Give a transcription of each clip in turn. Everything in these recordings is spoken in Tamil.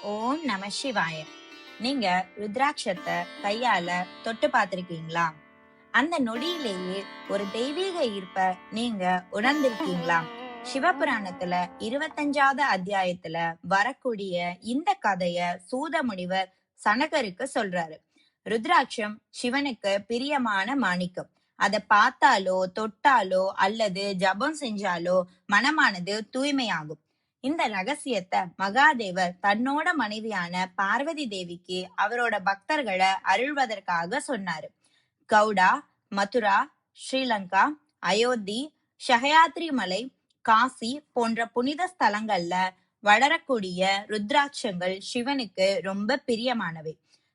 ஓம் நம சிவாய. நீங்க ருத்ராட்சத்தை கையால தொட்டு பார்த்திருக்கீங்களா? அந்த நொடியிலேயே ஒரு தெய்வீக ஈர்ப்ப நீங்க உணர்ந்திருக்கீங்களா? சிவபுராணத்துல 25வது அத்தியாயத்துல வரக்கூடிய இந்த கதைய சூத முனிவர் சனகருக்கு சொல்றாரு. ருத்ராட்சம் சிவனுக்கு பிரியமான மாணிக்கம். அதை பார்த்தாலோ தொட்டாலோ அல்லது ஜபம் செஞ்சாலோ மனமானது தூய்மையாகும். இந்த ரகசியத்தை மகாதேவர் தன்னோட மனைவியான பார்வதி தேவிக்கு அவரோட பக்தர்களை அருள்வதற்காக சொன்னாரு. கவுடா, மதுரா, ஸ்ரீலங்கா, அயோத்தி, ஷஹயாத்ரி மலை, காசி போன்ற புனித ஸ்தலங்கள்ல வளரக்கூடிய ருத்ராட்சங்கள் சிவனுக்கு ரொம்ப பிரியமானவை.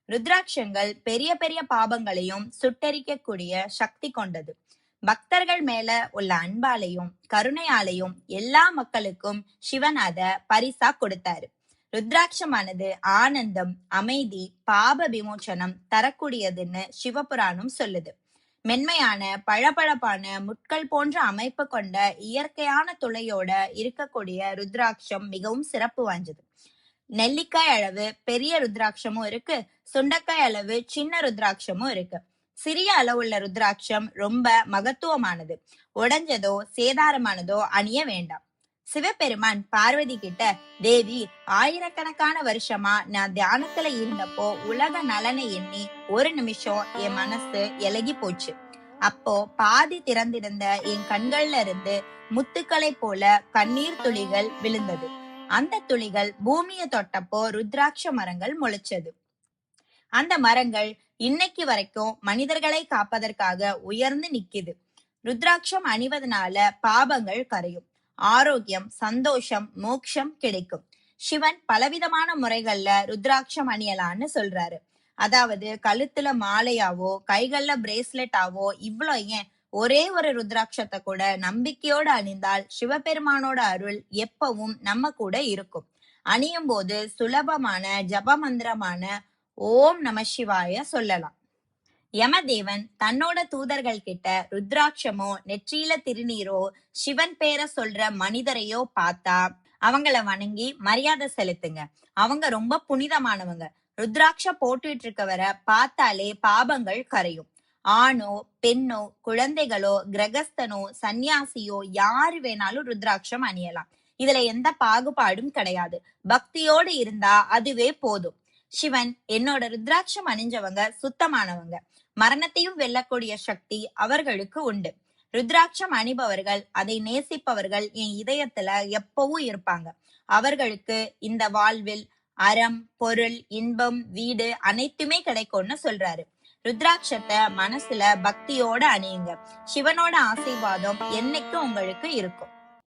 ருத்ராட்சங்கள் பெரிய பெரிய பாபங்களையும் சுட்டரிக்கக்கூடிய சக்தி கொண்டது. பக்தர்கள் மேல உள்ள அன்பாலையும் கருணையாலையும் எல்லா மக்களுக்கும் சிவன் அத பரிசா கொடுத்தாரு. ருத்ராட்சமானது ஆனந்தம், அமைதி, பாப விமோச்சனம் தரக்கூடியதுன்னு சிவபுராணம் சொல்லுது. மென்மையான பளபளப்பான முட்கள் போன்ற அமைப்பு கொண்ட இயற்கையான துளையோட இருக்கக்கூடிய ருத்ராட்சம் மிகவும் சிறப்பு வாய்ந்தது. நெல்லிக்காய் அளவு பெரிய ருத்ராட்சமும் இருக்கு, சுண்டைக்காய் அளவு சின்ன ருத்ராட்சமும் இருக்கு. சிறிய அளவுள்ள ருத்ராட்சம் ரொம்ப மகத்துவமானது. உடைஞ்சதோ சேதாரமானதோ அணிய வேண்டாம். சிவபெருமான் பார்வதி கிட்ட, தேவி, ஆயிரக்கணக்கான வருஷமா நான் தியானத்துல இருந்தப்போ உலக நலனை எண்ணி ஒரு நிமிஷம் என் மனசு இலகி போச்சு. அப்போ பாதி திறந்திருந்த என் கண்கள்ல இருந்து முத்துக்களை போல கண்ணீர் துளிகள் விழுந்தது. அந்த துளிகள் பூமியை தொட்டப்போ ருத்ராட்ச மரங்கள் முளைச்சது. அந்த மரங்கள் இன்னைக்கு வரைக்கும் மனிதர்களை காப்பதற்காக உயர்ந்து நிக்குது. ருத்ராட்சம் அணிவதனால பாபங்கள் கரையும், ஆரோக்கியம், சந்தோஷம், மோட்சம் கிடைக்கும். சிவன் பலவிதமான முறைகள்ல ருத்ராட்சம் அணியலான்னு சொல்றாரு. அதாவது கழுத்துல மாலையாவோ கைகள்ல பிரேஸ்லெட்டாவோ, இவ்வளோ ஏன் ஒரே ஒரு ருத்ராட்சத்தை கூட நம்பிக்கையோட அணிந்தால் சிவபெருமானோட அருள் எப்பவும் நம்ம கூட இருக்கும். அணியும் போது சுலபமான ஜப மந்திரமான ஓம் நம சிவாய சொல்லலாம். யமதேவன் தன்னோட தூதர்கள் கிட்ட ருத்ராட்சமோ நெற்றியில திருநீரோ சிவன் பேரை சொல்ற மனிதரையோ பார்த்தா அவங்கள வணங்கி மரியாதை செலுத்துங்க, அவங்க ரொம்ப புனிதமானவங்க. ருத்ராட்ச போட்டுட்டு இருக்கவரை பார்த்தாலே பாபங்கள் கரையும். ஆணோ பெண்ணோ குழந்தைகளோ கிரகஸ்தனோ சன்னியாசியோ யாரு வேணாலும் ருத்ராட்சம் அணியலாம். இதுல எந்த பாகுபாடும் கிடையாது. பக்தியோடு இருந்தா அதுவே போதும். சிவன், என்னோட ருத்ராட்சம் அணிஞ்சவங்க சுத்தமானவங்க, மரணத்தையும் வெல்லக்கூடிய சக்தி அவர்களுக்கு உண்டு. ருத்ராட்சம் அணிபவர்கள், அதை நேசிப்பவர்கள் என் இதயத்துல எப்பவும் இருப்பாங்க. அவர்களுக்கு இந்த வாழ்வில் அறம், பொருள், இன்பம், வீடு அனைத்துமே கிடைக்கும்னு சொல்றாரு. ருத்ராட்சத்தை மனசுல பக்தியோட அணியுங்க. சிவனோட ஆசீர்வாதம் என்னைக்கும் உங்களுக்கு இருக்கும்.